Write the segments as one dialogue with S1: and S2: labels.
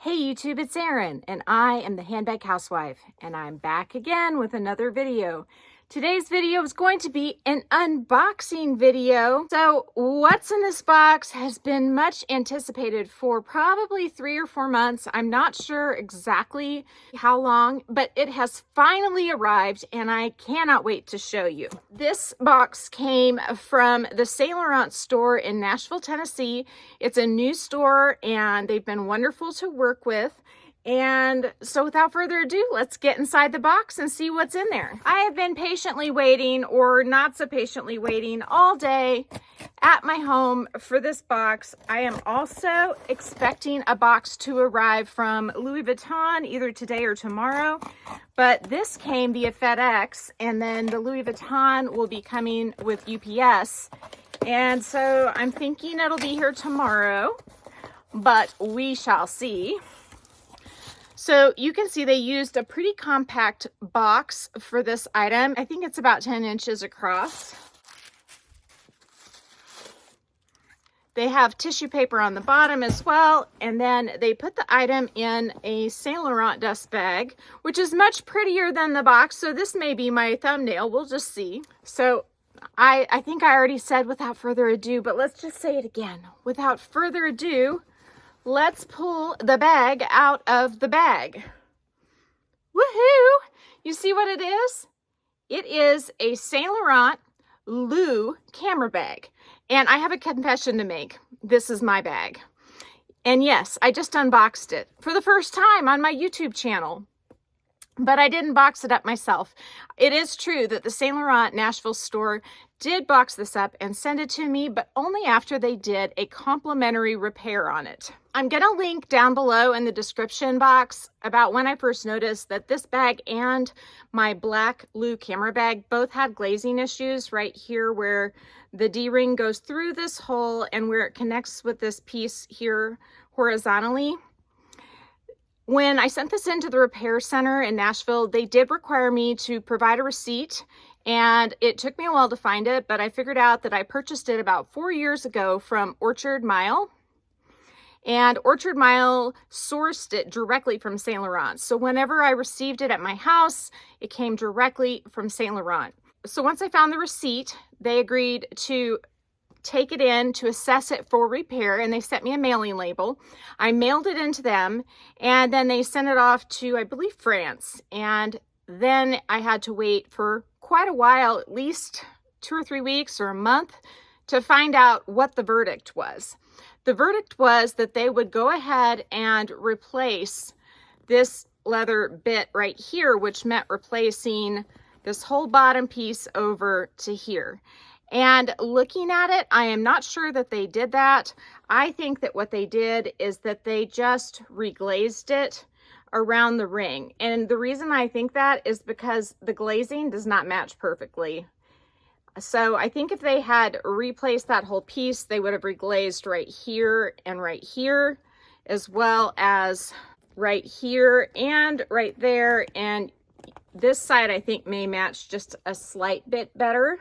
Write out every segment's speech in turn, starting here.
S1: Hey YouTube, it's Erin, and I am the Handbag Housewife, and I'm back again with another video. Today's video is going to be an unboxing video. So what's in this box has been much anticipated for probably 3 or 4 months. I'm not sure exactly how long, but it has finally arrived and I cannot wait to show you. This box came from the Saint Laurent store in Nashville, Tennessee. It's a new store and they've been wonderful to work with. And so without further ado, let's get inside the box and see what's in there. I have been patiently waiting, or not so patiently waiting, all day at my home for this box. I am also expecting a box to arrive from Louis Vuitton either today or tomorrow. But this came via FedEx, and then the Louis Vuitton will be coming with UPS. And so I'm thinking it'll be here tomorrow, but we shall see. So you can see they used a pretty compact box for this item. I think it's about 10 inches across. They have tissue paper on the bottom as well. And then they put the item in a Saint Laurent dust bag, which is much prettier than the box. So this may be my thumbnail. We'll just see. So I think I already said without further ado, but let's just say it again. Without further ado, let's pull the bag out of the bag. Woohoo! You see what it is? It is a Saint Laurent Lou camera bag. And I have a confession to make. This is my bag. And yes, I just unboxed it for the first time on my YouTube channel. But I didn't box it up myself. It is true that the Saint Laurent Nashville store did box this up and send it to me, but only after they did a complimentary repair on it. I'm going to link down below in the description box about when I first noticed that this bag and my black Lou camera bag both had glazing issues right here where the D-ring goes through this hole and where it connects with this piece here horizontally. When I sent this into the repair center in Nashville, they did require me to provide a receipt, and it took me a while to find it, but I figured out that I purchased it about 4 years ago from Orchard Mile, and Orchard Mile sourced it directly from Saint Laurent. So whenever I received it at my house, it came directly from Saint Laurent. So once I found the receipt, they agreed to take it in to assess it for repair, and they sent me a mailing label. I mailed it into them, and then they sent it off to, I believe, France. And then I had to wait for quite a while, at least 2 or 3 weeks or a month, to find out what the verdict was. The verdict was that they would go ahead and replace this leather bit right here, which meant replacing this whole bottom piece over to here. And looking at it, I am not sure that they did that. I think that what they did is that they just reglazed it around the ring. And the reason I think that is because the glazing does not match perfectly. So I think if they had replaced that whole piece, they would have reglazed right here, as well as right here and right there. And this side, I think, may match just a slight bit better.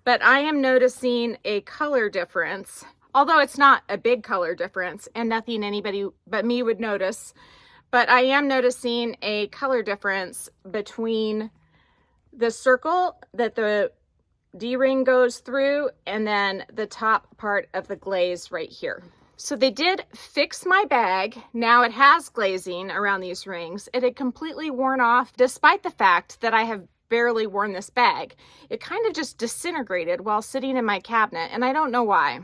S1: But I am noticing a color difference, although it's not a big color difference and nothing anybody but me would notice. But I am noticing a color difference between the circle that the D-ring goes through and then the top part of the glaze right here. So they did fix my bag. Now it has glazing around these rings. It had completely worn off despite the fact that I have barely worn this bag. It kind of just disintegrated while sitting in my cabinet, and I don't know why.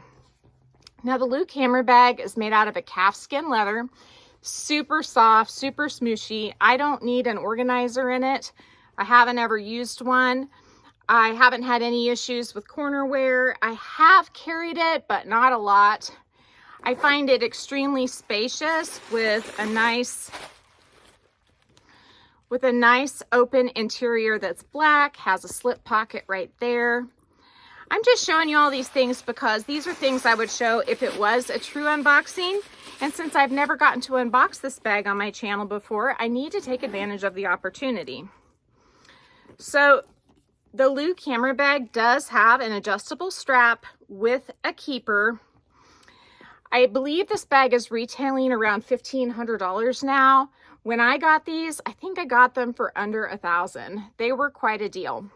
S1: Now the Lou camera bag is made out of a calfskin leather, super soft, super smooshy. I don't need an organizer in it. I haven't ever used one. I haven't had any issues with corner wear. I have carried it, but not a lot. I find it extremely spacious with a nice open interior that's black, has a slip pocket right there. I'm just showing you all these things because these are things I would show if it was a true unboxing. And since I've never gotten to unbox this bag on my channel before, I need to take advantage of the opportunity. So the Lou camera bag does have an adjustable strap with a keeper. I believe this bag is retailing around $1,500 now. When I got these, I think I got them for under $1,000. They were quite a deal.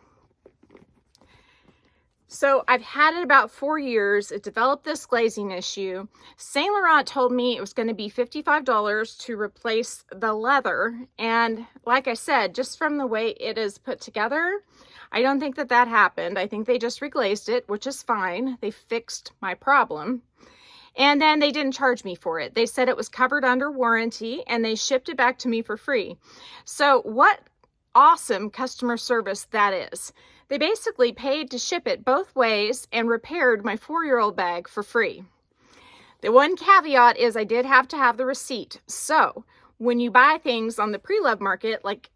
S1: So I've had it about 4 years. It developed this glazing issue. Saint Laurent told me it was going to be $55 to replace the leather. And like I said, just from the way it is put together, I don't think that that happened. I think they just reglazed it, which is fine. They fixed my problem. And then they didn't charge me for it. They said it was covered under warranty and they shipped it back to me for free. So what awesome customer service that is. They basically paid to ship it both ways and repaired my 4-year-old bag for free. The one caveat is I did have to have the receipt. So when you buy things on the pre-loved market, like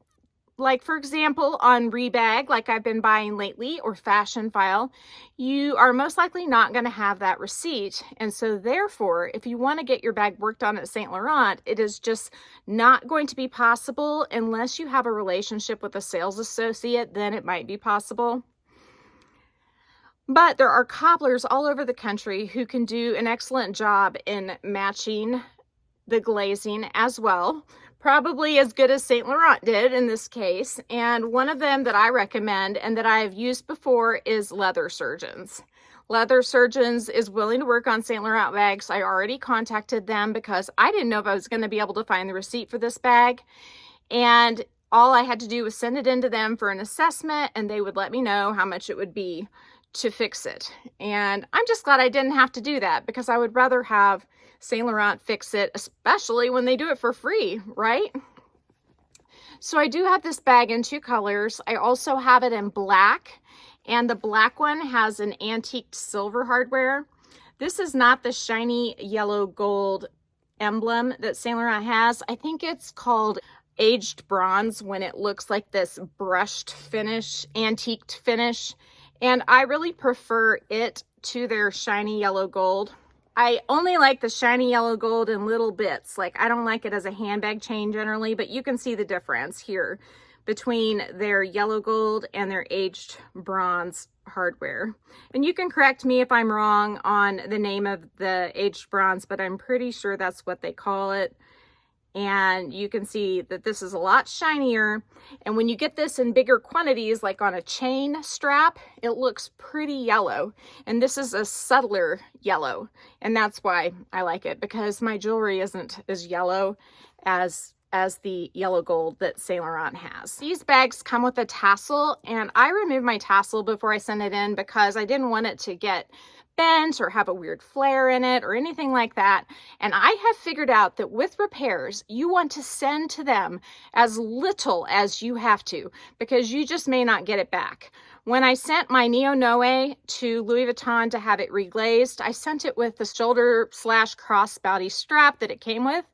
S1: for example on Rebag, like I've been buying lately, or Fashion File, you are most likely not going to have that receipt. And so therefore, if you want to get your bag worked on at Saint Laurent, it is just not going to be possible unless you have a relationship with a sales associate. Then it might be possible. But there are cobblers all over the country who can do an excellent job in matching the glazing as well. Probably as good as Saint Laurent did in this case. And one of them that I recommend and that I have used before is Leather Surgeons. Leather Surgeons is willing to work on Saint Laurent bags. I already contacted them because I didn't know if I was going to be able to find the receipt for this bag. And all I had to do was send it into them for an assessment and they would let me know how much it would be to fix it. And I'm just glad I didn't have to do that because I would rather have Saint Laurent fix it, especially when they do it for free, right? So I do have this bag in 2 colors. I also have it in black, and the black one has an antiqued silver hardware. This is not the shiny yellow gold emblem that Saint Laurent has. I think it's called aged bronze when it looks like this brushed finish, antiqued finish. And I really prefer it to their shiny yellow gold. I only like the shiny yellow gold in little bits. Like I don't like it as a handbag chain generally, but you can see the difference here between their yellow gold and their aged bronze hardware. And you can correct me if I'm wrong on the name of the aged bronze, but I'm pretty sure that's what they call it. And you can see that this is a lot shinier. And when you get this in bigger quantities, like on a chain strap, it looks pretty yellow. And this is a subtler yellow. And that's why I like it, because my jewelry isn't as yellow as the yellow gold that Saint Laurent has. These bags come with a tassel, and I removed my tassel before I sent it in because I didn't want it to get bent or have a weird flare in it or anything like that. And I have figured out that with repairs, you want to send to them as little as you have to, because you just may not get it back. When I sent my Neo Noe to Louis Vuitton to have it reglazed, I sent it with the shoulder / crossbody strap that it came with,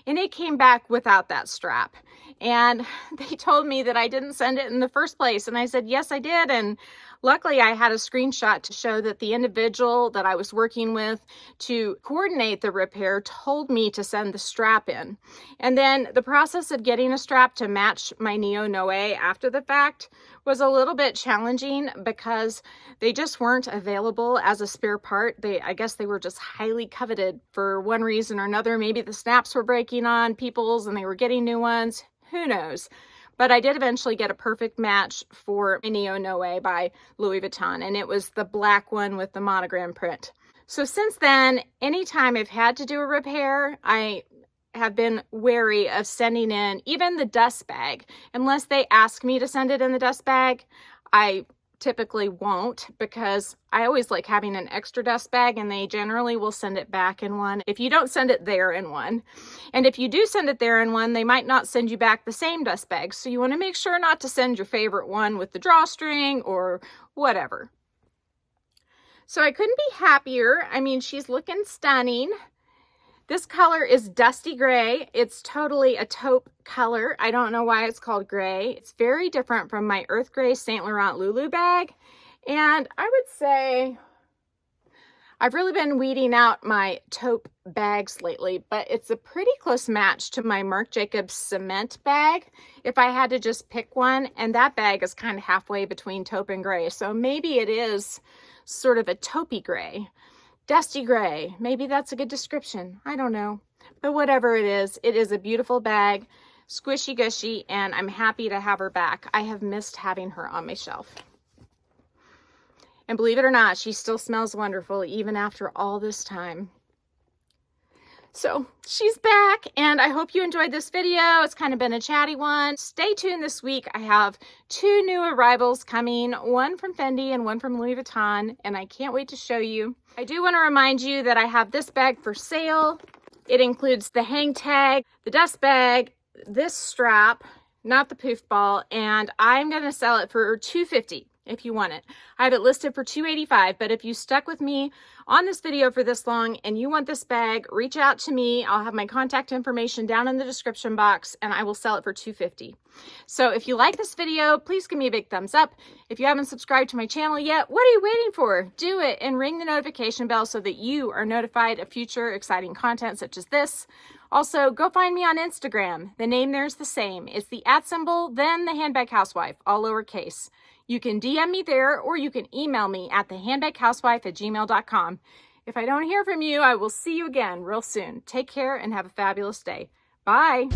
S1: and it came back without that strap. And they told me that I didn't send it in the first place. And I said, yes, I did. And luckily I had a screenshot to show that the individual that I was working with to coordinate the repair told me to send the strap in. And then the process of getting a strap to match my Neo Noe after the fact was a little bit challenging because they just weren't available as a spare part. I guess they were just highly coveted for one reason or another. Maybe the snaps were breaking on people's and they were getting new ones. Who knows? But I did eventually get a perfect match for Neo Noe by Louis Vuitton, and it was the black one with the monogram print. So since then, anytime I've had to do a repair, I have been wary of sending in even the dust bag. Unless they ask me to send it in the dust bag, I typically won't, because I always like having an extra dust bag, and they generally will send it back in one if you don't send it there in one. And if you do send it there in one, they might not send you back the same dust bag. So you want to make sure not to send your favorite one with the drawstring or whatever. So I couldn't be happier. I mean, she's looking stunning. This color is dusty gray. It's totally a taupe color. I don't know why it's called gray. It's very different from my earth gray Saint Laurent Lulu bag. And I would say I've really been weeding out my taupe bags lately, but it's a pretty close match to my Marc Jacobs cement bag if I had to just pick one. And that bag is kind of halfway between taupe and gray. So maybe it is sort of a taupey gray. dusty gray. Maybe that's a good description. I don't know. But whatever it is a beautiful bag, squishy gushy, and I'm happy to have her back. I have missed having her on my shelf. And believe it or not, she still smells wonderful even after all this time. So she's back, and I hope you enjoyed this video. It's kind of been a chatty one. Stay tuned this week. I have 2 new arrivals coming, one from Fendi and one from Louis Vuitton, and I can't wait to show you. I do want to remind you that I have this bag for sale. It includes the hang tag, the dust bag, this strap, not the poof ball, and I'm going to sell it for $250 if you want it. I have it listed for $285, but if you stuck with me on this video for this long and you want this bag, reach out to me. I'll have my contact information down in the description box, and I will sell it for $250. So if you like this video, please give me a big thumbs up. If you haven't subscribed to my channel yet, what are you waiting for? Do it and ring the notification bell so that you are notified of future exciting content such as this. Also, go find me on Instagram. The name there is the same. It's the @, then the Handbag Housewife, all lowercase. You can DM me there, or you can email me at thehandbaghousewife@gmail.com. If I don't hear from you, I will see you again real soon. Take care and have a fabulous day. Bye.